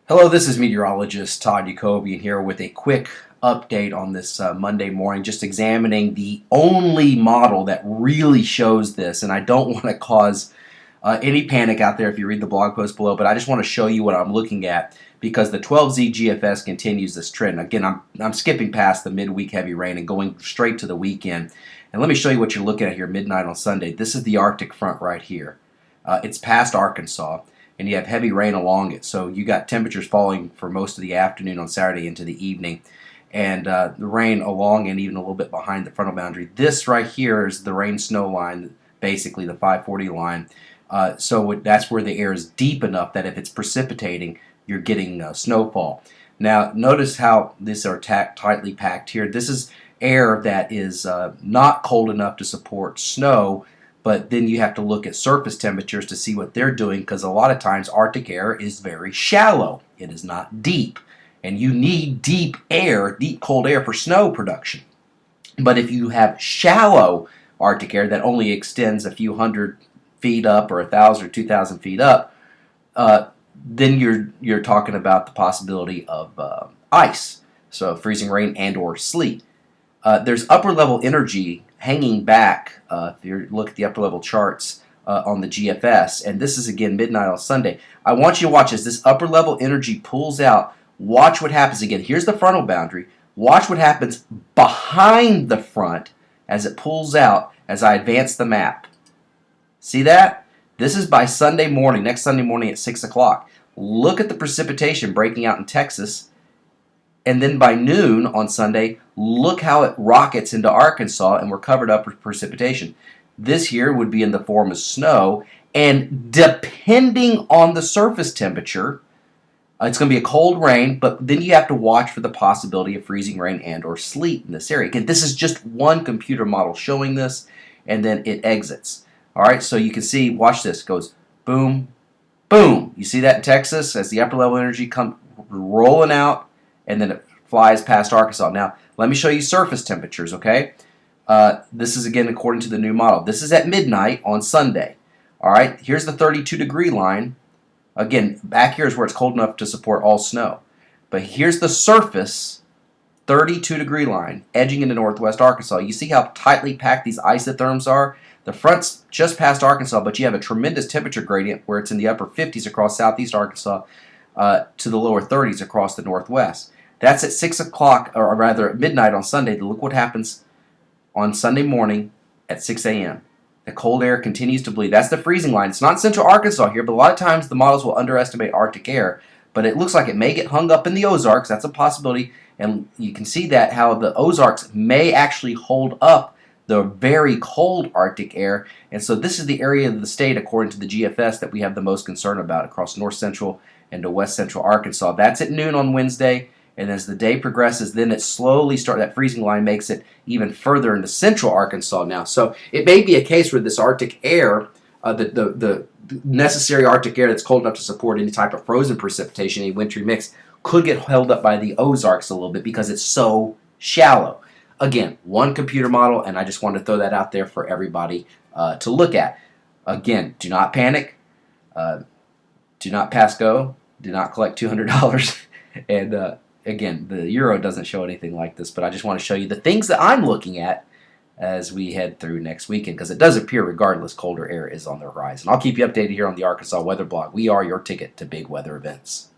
Hello, this is meteorologist Todd Jacobian here with a quick update on this Monday morning, just examining the only model that really shows this. And I don't want to cause any panic out there if you read the blog post below, but I just want to show you what I'm looking at because the 12Z GFS continues this trend. Again, I'm skipping past the midweek heavy rain and going straight to the weekend. And let me show you what you're looking at here midnight on Sunday. This is the Arctic front right here. It's past Arkansas, and you have heavy rain along it. So you got temperatures falling for most of the afternoon on Saturday into the evening, and the rain along and even a little bit behind the frontal boundary. This right here is the rain-snow line, basically the 540 line. That's where the air is deep enough that if it's precipitating, you're getting snowfall. Now, notice how these are tightly packed here. This is air that is not cold enough to support snow, but then you have to look at surface temperatures to see what they're doing, because a lot of times Arctic air is very shallow. It is not deep. And you need deep air, deep cold air for snow production. But if you have shallow Arctic air that only extends a few hundred feet up or 1,000 or 2,000 feet up, then you're talking about the possibility of ice, so freezing rain and or sleet. There's upper level energy hanging back, if you look at the upper level charts on the GFS, and this is again midnight on Sunday. I want you to watch as this upper level energy pulls out. Watch what happens again. Here's the frontal boundary. Watch what happens behind the front as it pulls out as I advance the map. See that? This is by Sunday morning, next Sunday morning at 6 o'clock. Look at the precipitation breaking out in Texas. And then by noon on Sunday, look how it rockets into Arkansas, and we're covered up with precipitation. This here would be in the form of snow, and depending on the surface temperature, it's going to be a cold rain, but then you have to watch for the possibility of freezing rain and or sleet in this area. Again, this is just one computer model showing this, and then it exits. All right, so you can see, watch this, it goes boom, boom. You see that in Texas as the upper level energy comes rolling out, and then it flies past Arkansas. Now, let me show you surface temperatures, okay? This is, again, according to the new model. This is at midnight on Sunday. All right, here's the 32-degree line. Again, back here is where it's cold enough to support all snow. But here's the surface 32-degree line edging into northwest Arkansas. You see how tightly packed these isotherms are? The front's just past Arkansas, but you have a tremendous temperature gradient where it's in the upper 50s across southeast Arkansas to the lower 30s across the northwest. That's at 6 o'clock, or rather at midnight on Sunday. Look what happens on Sunday morning at 6 a.m. The cold air continues to bleed. That's the freezing line. It's not central Arkansas here, but a lot of times the models will underestimate Arctic air. But it looks like it may get hung up in the Ozarks. That's a possibility. And you can see that how the Ozarks may actually hold up the very cold Arctic air. And so this is the area of the state, according to the GFS, that we have the most concern about across north central and to west central Arkansas. That's at noon on Wednesday. And as the day progresses, then it slowly that freezing line makes it even further into central Arkansas now. So it may be a case where this Arctic air, the necessary Arctic air that's cold enough to support any type of frozen precipitation, any wintry mix, could get held up by the Ozarks a little bit because it's so shallow. Again, one computer model, and I just wanted to throw that out there for everybody to look at. Again, do not panic. Do not pass go. Do not collect $200. And again, the Euro doesn't show anything like this, but I just want to show you the things that I'm looking at as we head through next weekend, because it does appear, regardless, colder air is on the horizon. I'll keep you updated here on the Arkansas Weather Blog. We are your ticket to big weather events.